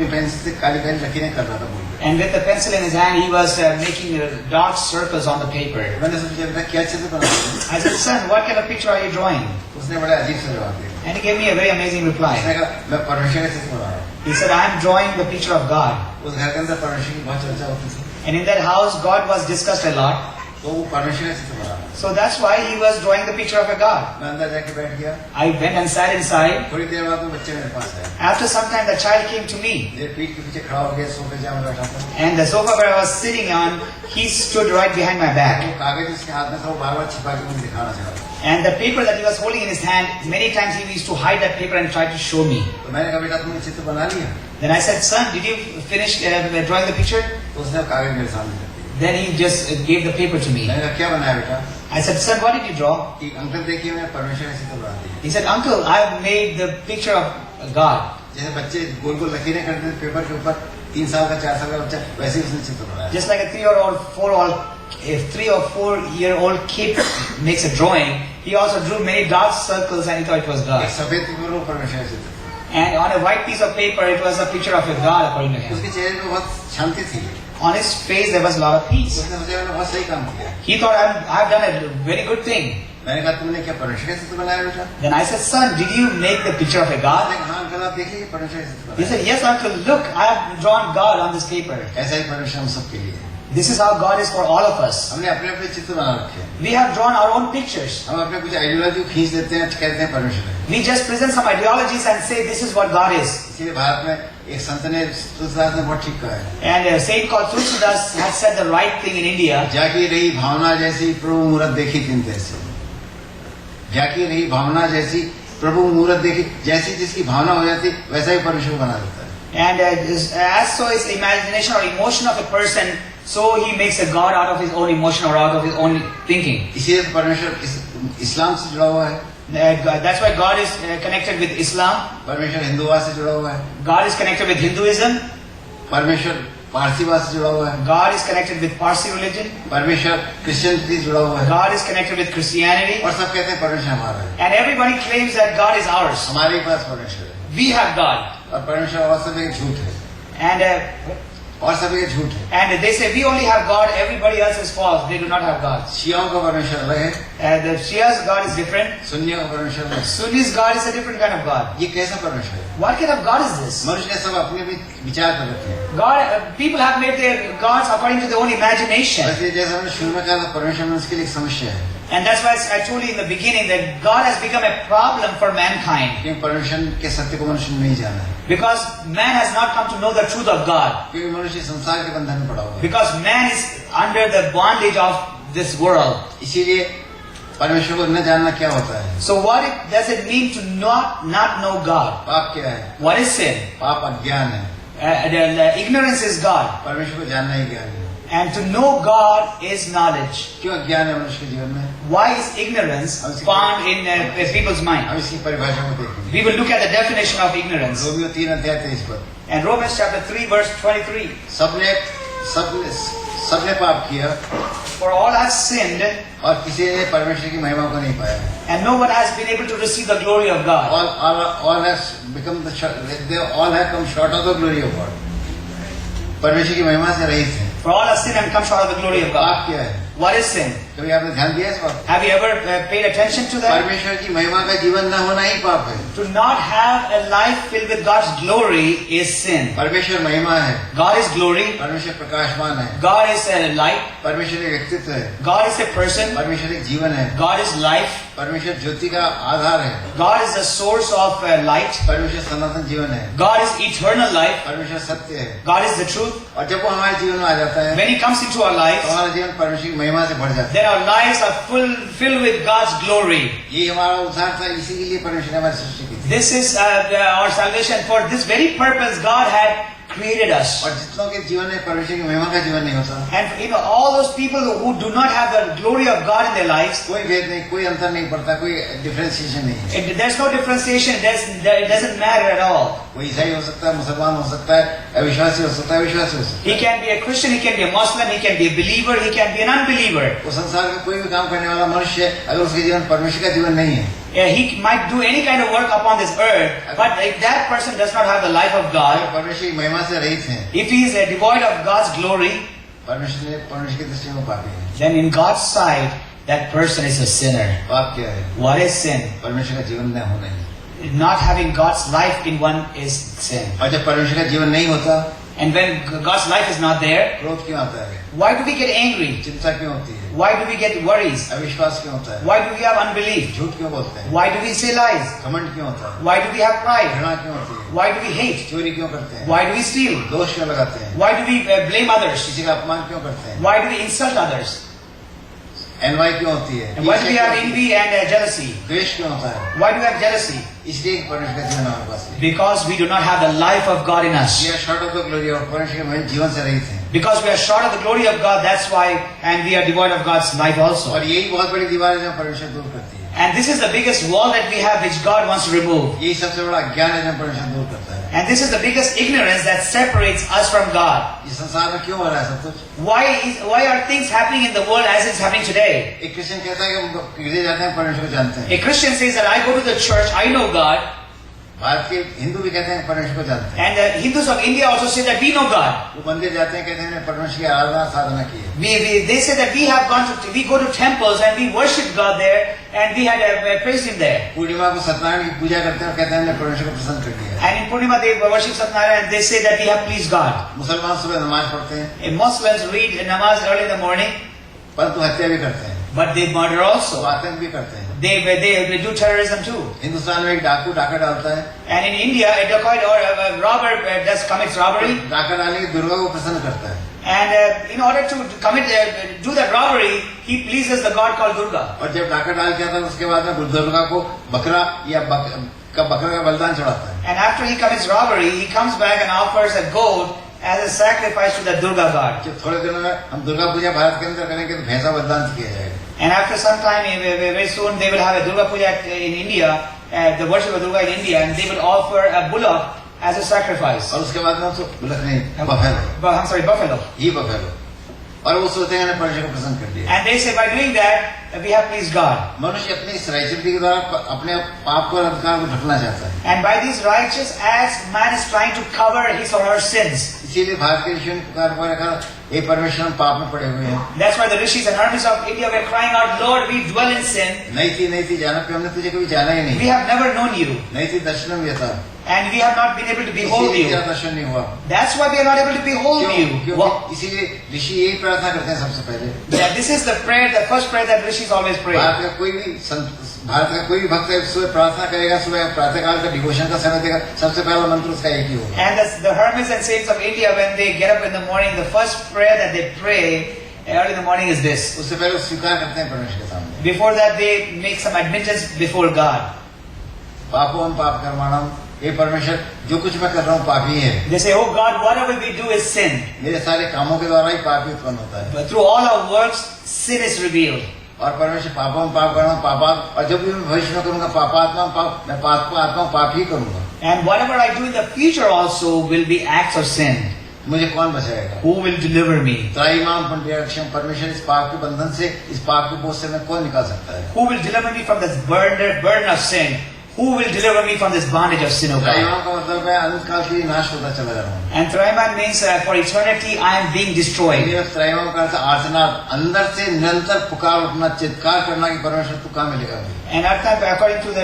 Pencil से काली काली लकीरें कर रहा था बोल रहे। And with the pencil in his hand, he was making dark circles on the paper. मैंने सोचा बेटा क्या चित्र बना रहे हो? I said, son, what kind of picture are you drawing? उसने बड़ा अजीब सा जवाब दिया। And he gave me a very amazing उसने reply. कहा मैं परमेश्वर का चित्र बना रहा हूँ। He said, I am drawing the picture of God. उस घर के अंदर परमेश्वर की बहुत चर्चा होती थी, And in that house, God was discussed a lot. तो वो परमेश्वर का चित्र बना रहा था। So that's why he was drawing the picture of a God. मैं अंदर जाके बैठ गया। I went and sat inside. थोड़ी देर बाद वो बच्चे मेरे पास आए। After some time, the child came to me. मेरे पीठ के पीछे खड़ा हो गया, सोफे जहाँ मैं बैठा था। And the sofa where I was sitting on, he stood right behind my back. वो कागज उसके हाथ में था, वो बार-बार छिपा के मुझे दिखाना चाह रहा था। And the paper that he was holding in his hand, many times he used to hide that paper and try to show me. तो मैंने कहा बेटा तुमने चित्र बना लिया? Then I said, son, did you finish drawing the picture? तो उसने कागज मेरे सामने रख दिया। Then he just gave the paper to me. मैंने कहा क्या बनाया बेटा? I said, son, what did you draw? कि अंकल देखिए मैंने परमेश्वर का चित्र बना दिया। He said, uncle, I've made the picture of God. जैसे बच्चे गोल गोल लकीरें करते थे पेपर के ऊपर, 3 साल का 4 साल का बच्चा, वैसे ही उसने चित्र बनाया। Just like a 3 or 4 year old kid makes a drawing, he also drew many dark circles and he thought it was एक God. सफेद पेपर वो परमेश्वर का चित्र। And on a white piece of paper, it was a picture of a God according to him. उसके चेहरे पे बहुत शांति थी। On his face, there was a lot of peace. उसने सोचा मैंने बहुत सही काम किया। He thought, I've done a very good thing. मैंने कहा तुमने क्या परमेश्वर का चित्र बनाया बेटा? Then I said, son, did you make the picture of a God? उसने कहा हाँ अंकल आप देखिए ये परमेश्वर का चित्र He बनाया। said, yes, uncle, look, I have drawn God on this paper. ऐसा ही परमेश्वर हम सबके लिए है। This is how God is for all of us. हमने अपने अपने चित्र बना रखे हैं। We have drawn our own pictures. हम अपने कुछ आइडियोलॉजी खींच देते हैं, कहते हैं परमेश्वर है। We just present some ideologies and say this is what God is. इसीलिए भारत में एक संत ने तुलसीदास ने बहुत ठीक कहा है। And a saint called Tulsidas has said the right thing in India. जाकी रही भावना जैसी प्रभु मूरत देखी तिन तैसी। जाकी रही भावना जैसी प्रभु मूरत देखी, जैसी जिसकी भावना हो जाती वैसा ही परमेश्वर बना देता है। And as so is imagination or emotion of a person, so he makes a God out of his own emotion or out of his own thinking. इसीलिए तो परमेश्वर इस्लाम से जुड़ा हुआ है। That's why God is connected with Islam. परमेश्वर हिंदूवाद से जुड़ा हुआ है। God is connected with Hinduism. परमेश्वर पारसीवाद से जुड़ा हुआ है। God is connected with Parsi religion. परमेश्वर क्रिश्चियन से जुड़ा हुआ है। God is connected with Christianity. और सब कहते हैं परमेश्वर हमारा है। And everybody claims that God is ours. हमारे पास परमेश्वर है। We have God. और परमेश्वर और सब एक झूठ है। And और सब एक झूठ है। and they say we only have God, everybody else is false. They do not have God. शियाओं का परमेश्वर अलग है। The Shia's God is different. सुन्नियों का परमेश्वर अलग है। Sunni's God is a different kind of God. ये कैसा परमेश्वर है? What kind of God is this? मनुष्य ने सब अपने भी विचार कर रखे हैं। God, people have made their gods according to their own imagination. वैसे जैसे हमने शुरू में कहा था परमेश्वर मनुष्य के लिए एक समस्या है। And that's why I told you in the beginning that God has become a problem for mankind. क्योंकि परमेश्वर के सत्य को मनुष्य ने नहीं जाना है। Because man has not come to know the truth of God. क्योंकि मनुष्य संसार के बंधन में पड़ा हुआ है। Because man is under the bondage of this world. इसीलिए परमेश्वर को न जानना क्या होता है? So what does it mean to not know God? पाप क्या है? What is sin? पाप अज्ञान है। The ignorance is God. परमेश्वर को जानना ही ज्ञान है। And to know God is knowledge. क्यों अज्ञान है मनुष्य के जीवन में? Why is ignorance found in people's mind? हम इसकी परिभाषा को देखेंगे। We will look at the definition of ignorance. Romeo 3:23 पर। And Romans chapter 3 verse 23. सबने पाप किया For all have sinned और किसी ने परमेश्वर की महिमा को नहीं पाया। and no one has been able to receive the glory of God. They all have come short of the glory of God. परमेश्वर की महिमा से रहित हैं। For all have sinned and come short of the glory of God. पाप क्या है? What is sin? कभी आपने ध्यान दिया इस बात? Have you ever paid attention to that? परमेश्वर की महिमा का जीवन न होना ही पाप है। To not have a life filled with God's glory is sin. परमेश्वर महिमा है। God is glory. परमेश्वर प्रकाशमान है। God is a light. परमेश्वर एक व्यक्तित्व है। God is a person. परमेश्वर एक जीवन है। God is life. परमेश्वर ज्योति का आधार है। God is the source of light. परमेश्वर सनातन जीवन है। God is eternal life. परमेश्वर सत्य है। God is the truth. और जब वो हमारे जीवन में आ जाता है, When He comes into our तो lives, हमारा जीवन परमेश्वर की महिमा से भर जाता है। then our lives are filled with God's glory. ये हमारा उद्धार था, इसी के लिए परमेश्वर ने हमारी सृष्टि की थी। This is our salvation. For this very purpose, God had created us. और जितनों के जीवन में परमेश्वर की महिमा का जीवन नहीं होता, And all those people who do not have the glory of God in their lives, कोई भेद नहीं, कोई अंतर नहीं पड़ता, कोई डिफरेंशिएशन नहीं है। there's no differentiation. It doesn't matter at all. कोई ईसाई हो सकता है, मुसलमान हो सकता है, अविश्वासी हो सकता है, विश्वासी हो सकता है। He can be a Christian, he can be a Muslim, he can be a believer, he can be an unbeliever. वो संसार में कोई भी काम करने वाला मनुष्य अगर उसके जीवन परमेश्वर का जीवन नहीं है, He might do any kind of work upon this earth, but if that person does not have the life of God, परमेश्वर की महिमा से रहित हैं, if he is devoid of God's glory, परमेश्वर की दृष्टि में पापी है। then in God's sight, that person is a sinner. पाप क्या है? What is sin? परमेश्वर का जीवन न होना ही। Not having God's life in one is sin. और जब परमेश्वर का जीवन नहीं होता, And when God's life is not there, क्रोध क्यों आता है? why do we get angry? चिंता क्यों होती है? Why do we get worries? अविश्वास क्यों होता है? Why do we have unbelief? झूठ क्यों बोलते हैं? Why do we say lies? घमंड क्यों होता है? Why do we have pride? घृणा क्यों होती है? Why do we hate? चोरी क्यों करते हैं? Why do we steal? दोष क्यों लगाते हैं? Why do we blame others? किसी का अपमान क्यों करते हैं? Why do we insult others? NY क्यों होती है? And why do we have envy and jealousy? द्वेष क्यों होता है? Why do we have jealousy? इसलिए परमेश्वर का जीवन हमारे पास है। Because we do not have the life of God in us. We are short of the glory of परमेश्वर के जीवन से रहित हैं। Because we are short of the glory of God, that's why, and we are devoid of God's life also. और यही बहुत बड़ी दीवार है जो परमेश्वर दूर करती है। And this is the biggest wall that we have, which God wants to remove. यही सबसे बड़ा अज्ञान है जो परमेश्वर दूर करता है। And this is the biggest ignorance that separates us from God. इस संसार में क्यों हो रहा है सब कुछ? Why are things happening in the world as it's happening today? एक क्रिश्चियन कहता है कि हम गिरजे जाते हैं परमेश्वर को जानते हैं। A Christian says that I go to the church, I know God. Bharat के हिंदू भी कहते हैं परमेश्वर को जानते हैं। And the Hindus of India also say that we know God. वो मंदिर जाते हैं कहते हैं परमेश्वर की आराधना साधना की है। They say that we go to temples and we worship God there and we had praised Him there. पूर्णिमा को सत्यनारायण की पूजा करते हैं और कहते हैं हमने परमेश्वर को प्रसन्न कर दिया। And in Purnima they worship Satnarayana and they say that we have pleased God. मुसलमान सुबह नमाज पढ़ते हैं, Muslims read namaz early in the morning, परंतु हत्या भी करते हैं, but they murder also. आतंक भी करते हैं। They do terrorism too. Hindustan में एक डाकू डाका डालता है, And in India, a dacoit or a robber commits robbery. डाका डालने की दुर्गा को प्रसन्न करता है। And in order to do that robbery, he pleases the god called Durga. और जब डाका डाल के आता है उसके बाद में दुर्गा को बकरा या बकरा का बलिदान चढ़ाता है। And after he commits robbery, he comes back and offers a goat as a sacrifice to the Durga god. जब थोड़े दिनों में हम दुर्गा पूजा भारत के अंदर करेंगे तो भैंसा बलिदान किया जाएगा। And after some time, very soon, they will have a Durga Puja in India, the worship of Durga in India, and they will offer a bullock as a sacrifice. और उसके बाद में उसको बुलक नहीं बफेलो, I'm sorry, buffalo. ये buffalo, और वो सोचते हैं हमने परमेश्वर को प्रसन्न कर दिया। And they say by doing that, we have pleased God. मनुष्य अपनी इस राजनीति के द्वारा अपने पाप को और अधिकार को ढकना चाहता है। And by these righteous acts, man is trying to cover his or her sins. इसीलिए भारत के ऋषियों ने पुकार रखा, हे परमेश्वर हम पाप में पड़े हुए हैं। That's why the rishis and hermits of India were crying out, Lord, we dwell in sin. नहीं थी जाना पे हमने तुझे कभी जाना ही We नहीं। have never known you. नहीं थी दर्शन में था, And we have not been able to behold इसीलिए you. तेरा दर्शन नहीं हुआ। That's why we are not able to behold you. क्योंकि इसीलिए ऋषि यही प्रार्थना करते हैं सबसे पहले। Yeah, this is the prayer, the first prayer that rishis always pray. Bharat का कोई भी भक्त सुबह प्रार्थना करेगा, सुबह प्रातः काल का डिवोशन का समय देगा, सबसे पहला मंत्र उसका एक ही होगा। And the hermits and saints of India, when they get up in the morning, the first prayer that they pray early in the morning is this. उससे पहले वो स्वीकार करते हैं परमेश्वर के सामने। Before that, they make some admittance before God. पापों पाप कर्माणम, ये परमेश्वर जो कुछ मैं कर रहा हूँ पापी है। They say, oh God, whatever we do is sin. मेरे सारे कामों के द्वारा ही पापी उत्पन्न होता है। But through all our works, sin is revealed. और परमेश्वर पापों पाप कर रहा हूँ पापात, और जब भी मैं भविष्य में करूँगा पापात्मा पाप, मैं पापात्मा पाप ही करूँगा। And whatever I do in the future also will be acts of sin. मुझे कौन बचाएगा? Who will deliver me? त्राईमाम पुण्यक्षम, परमेश्वर इस पाप के बंधन से, इस पाप के बोझ से मैं कौन निकाल सकता है? Who will deliver me from this burden of sin? Who will deliver me from this bondage of sin, O God? त्राईमाम का मतलब है अनंत काल के लिए नाश होता चला जा रहा हूँ। And Traiman means for eternity I am being destroyed. त्राईमाम का अर्थ आर्तनाद, अंदर से निरंतर पुकार उठना, चित्कार करना कि परमेश्वर तू कहाँ मिलेगा? And Artha, according to the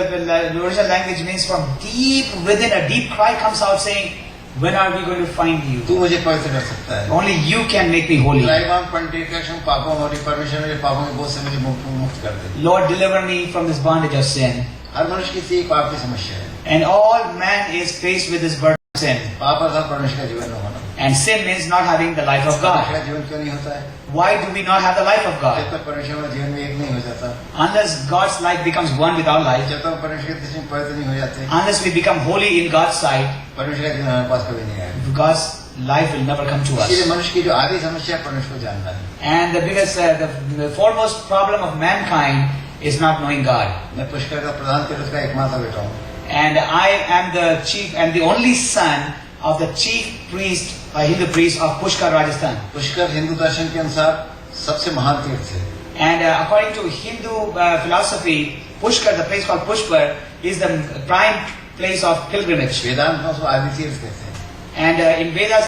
original language, means from deep within, a deep cry comes out saying, when are we going to find you? तू मुझे पवित्र कर सकता है। Only you can make me holy. त्राईमाम पुण्यक्षम पापों और परमेश्वर मेरे पापों के बोझ से मुझे मुक्त कर दे। Lord, deliver me from this bondage of sin. हर मनुष्य की सी पाप की समस्या है। And all man is faced with this burden of sin. पाप अर्थात परमेश्वर का जीवन न होना। And sin means not having the life of God. परमेश्वर का जीवन क्यों नहीं होता है? Why do we not have the life of God? जब तक परमेश्वर का जीवन में एक नहीं हो जाता, Unless God's life becomes one with our life, जब तक परमेश्वर की दृष्टि में पवित्र नहीं हो जाते, unless we become holy in God's sight, परमेश्वर का जीवन हमारे पास कभी नहीं आएगा। God's life will never come to us. इसलिए मनुष्य की जो आधी समस्या परमेश्वर को जानना है। And the biggest, the foremost problem of mankind is not knowing God. मैं पुष्कर का प्रधान तीर्थ का एकमात्र बेटा हूँ। And I am the chief and the only son of the chief priest, Hindu priest of Pushkar, Rajasthan. Pushkar Hindu दर्शन के अनुसार सबसे महान तीर्थ है। And according to Hindu philosophy, Pushkar, the place called Pushkar, is the prime place of pilgrimage. वेदांत में उसको आदि तीर्थ कहते हैं. And in Vedas,